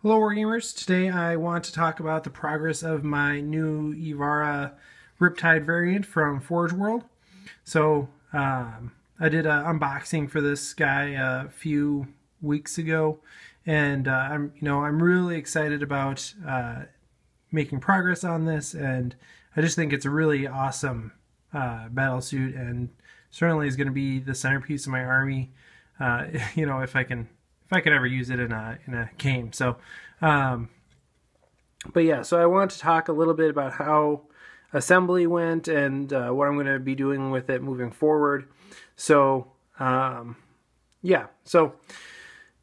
Hello Wargamers, today I want to talk about the progress of my new Y'Vahra Riptide variant from ForgeWorld. So I did an unboxing for this guy a few weeks ago, and I'm really excited about making progress on this, and I just think it's a really awesome battlesuit, and certainly is going to be the centerpiece of my army. If I can ever use it in a game. So, but yeah, so I want to talk a little bit about how assembly went and what I'm going to be doing with it moving forward. So, yeah, so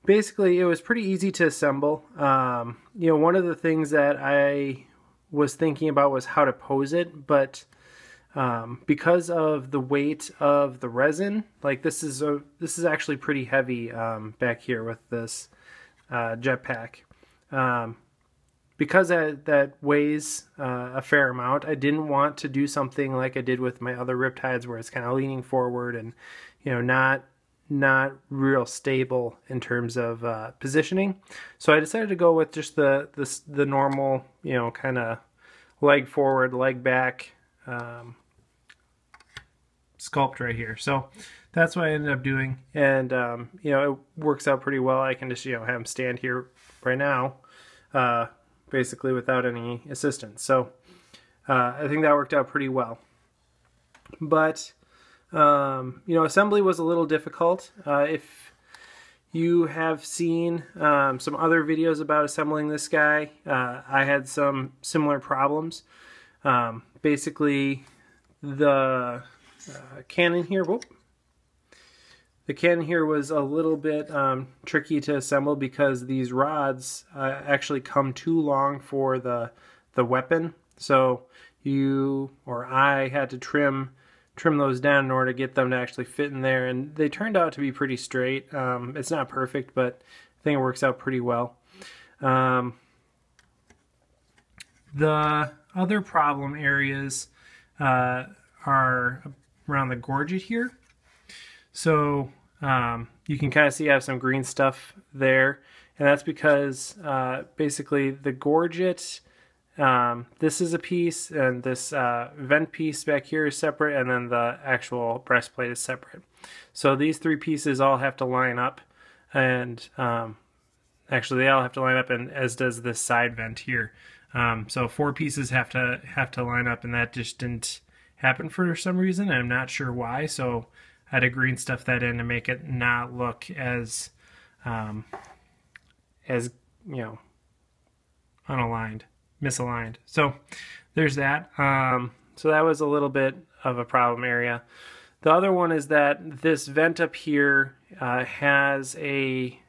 basically it was pretty easy to assemble. One of the things that I was thinking about was how to pose it, but because of the weight of the resin, like this is actually pretty heavy back here with this jetpack. Because that weighs a fair amount, I didn't want to do something like I did with my other Riptides, where it's kind of leaning forward and not real stable in terms of positioning. So I decided to go with just the normal, kind of leg forward, leg back sculpt right here. So that's what I ended up doing, and it works out pretty well. I can just have him stand here right now, basically without any assistance. So I think that worked out pretty well. But assembly was a little difficult. If you have seen some other videos about assembling this guy, I had some similar problems. Basically, the cannon here, the cannon here was a little bit tricky to assemble because these rods actually come too long for the weapon. So I had to trim those down in order to get them to actually fit in there, and they turned out to be pretty straight. It's not perfect, but I think it works out pretty well. The other problem areas are around the gorget here. So you can kind of see I have some green stuff there, and that's because basically the gorget, this is a piece, and this vent piece back here is separate, and then the actual breastplate is separate. So these three pieces all have to line up, and actually they all have to line up, and as does this side vent here. So four pieces have to line up, and that just didn't happen for some reason. I'm not sure why. So I had to green stuff that in to make it not look as unaligned, misaligned. So there's that. So that was a little bit of a problem area. The other one is that this vent up here has a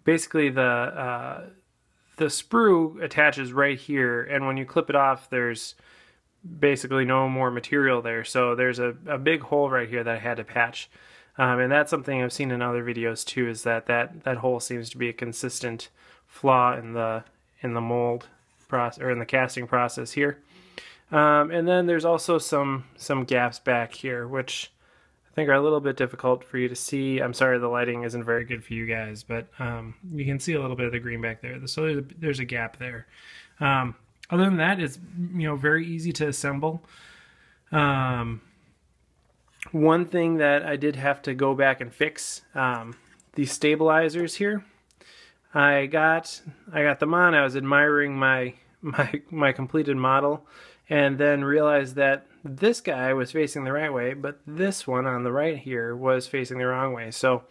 basically the sprue attaches right here, and when you clip it off, there's basically no more material there. So there's a big hole right here that I had to patch. And that's something I've seen in other videos too, is that hole seems to be a consistent flaw in the mold process, or in the casting process here. And then there's also some gaps back here, which I think are a little bit difficult for you to see. I'm sorry the lighting isn't very good for you guys, but you can see a little bit of the green back there. So there's a gap there. Other than that, it's very easy to assemble. One thing that I did have to go back and fix, these stabilizers here. I got them on. I was admiring my completed model, and then realized that this guy was facing the right way, but this one on the right here was facing the wrong way. So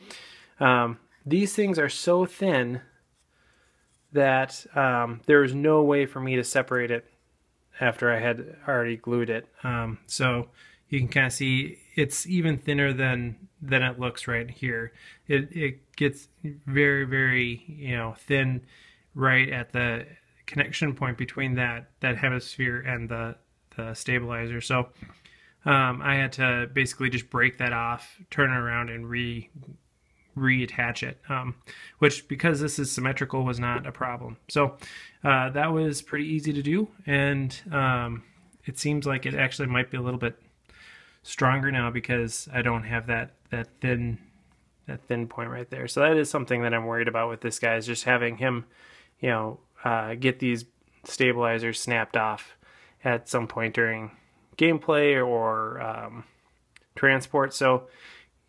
these things are so thin that there was no way for me to separate it after I had already glued it. So you can kind of see it's even thinner than it looks right here. It gets very, very thin right at the connection point between that hemisphere and the stabilizer. So I had to basically just break that off, turn it around, and reattach it, which, because this is symmetrical, was not a problem. So that was pretty easy to do, and it seems like it actually might be a little bit stronger now because I don't have that thin thin point right there. So that is something that I'm worried about with this guy, is just having him, you know, get these stabilizers snapped off at some point during gameplay or transport. So,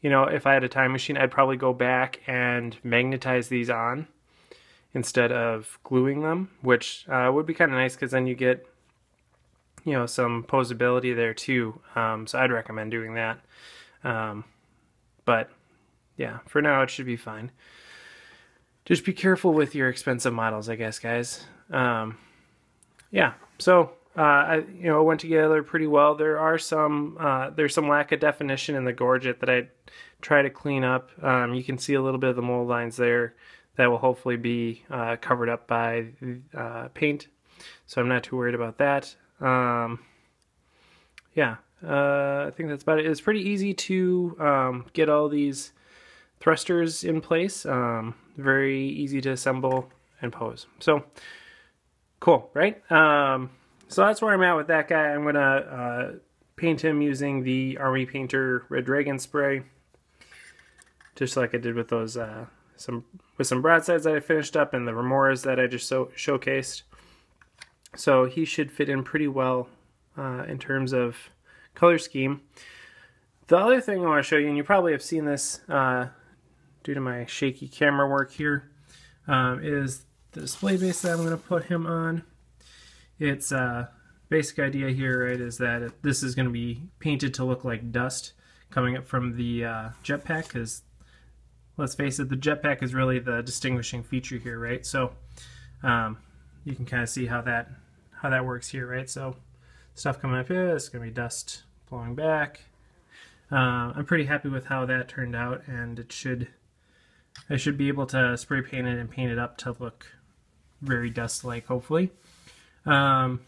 you know, if I had a time machine, I'd probably go back and magnetize these on instead of gluing them, which would be kind of nice, because then you get, you know, some posability there too. So I'd recommend doing that. But yeah, for now it should be fine. Just be careful with your expensive models, I guess, guys. Yeah, so you know, it went together pretty well. There are there's some lack of definition in the gorget that I try to clean up. You can see a little bit of the mold lines there that will hopefully be covered up by paint, so I'm not too worried about that. Yeah, I think that's about it. It's pretty easy to get all these thrusters in place. Very easy to assemble and pose. So cool, right? So that's where I'm at with that guy. I'm gonna paint him using the Army Painter Red Dragon spray, just like I did with those some broadsides that I finished up and the remoras that I just showcased. So he should fit in pretty well in terms of color scheme. The other thing I want to show you, and you probably have seen this due to my shaky camera work here, is the display base that I'm going to put him on. Its basic idea here, right, is that this is going to be painted to look like dust coming up from the jetpack, because let's face it, the jetpack is really the distinguishing feature here, right? So you can kind of see how that works here, right? So stuff coming up here, it's going to be dust flowing back. I'm pretty happy with how that turned out, and I should be able to spray paint it and paint it up to look very dust-like, hopefully. So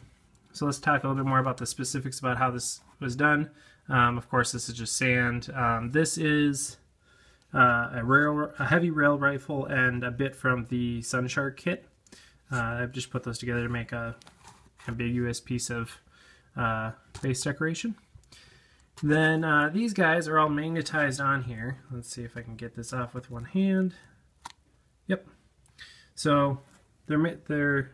let's talk a little bit more about the specifics about how this was done. Of course, this is just sand. This is a heavy rail rifle and a bit from the Sunshark kit. I've just put those together to make a ambiguous piece of base decoration. Then these guys are all magnetized on here. Let's see if I can get this off with one hand. Yep. So they're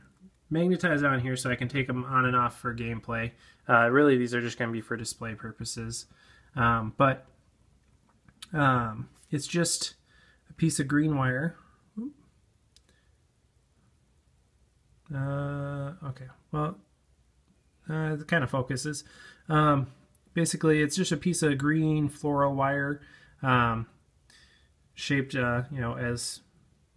magnetized on here so I can take them on and off for gameplay. Really, these are just going to be for display purposes. But it's just a piece of green wire. Okay, well, it kind of focuses. Basically, it's just a piece of green floral wire, shaped, you know, as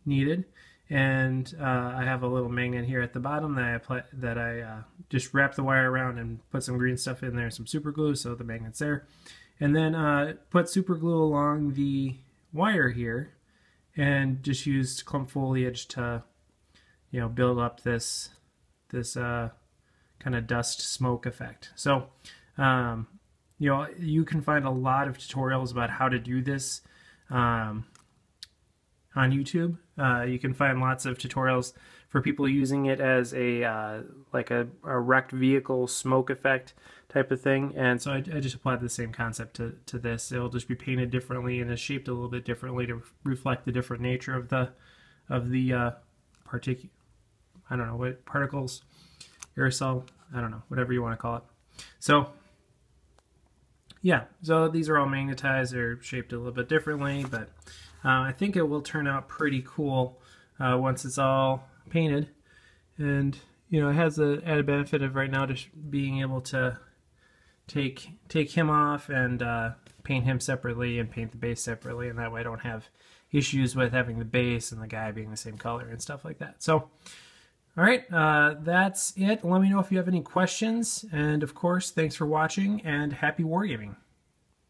needed. And I have a little magnet here at the bottom that I just wrap the wire around and put some green stuff in there, some super glue, so the magnet's there. And then put super glue along the wire here, and just used clump foliage to, you know, build up this kind of dust smoke effect. So you know, you can find a lot of tutorials about how to do this on YouTube. You can find lots of tutorials for people using it as a like a wrecked vehicle smoke effect type of thing. And so I just applied the same concept to this. It'll just be painted differently and is shaped a little bit differently to reflect the different nature of the I don't know what particles, aerosol, I don't know, whatever you want to call it. So yeah, so these are all magnetized. They're shaped a little bit differently, but I think it will turn out pretty cool once it's all painted. And you know, it has the added benefit of right now just being able to take him off and paint him separately and paint the base separately, and that way I don't have issues with having the base and the guy being the same color and stuff like that. So all right, that's it. Let me know if you have any questions, and of course, thanks for watching, and happy wargaming.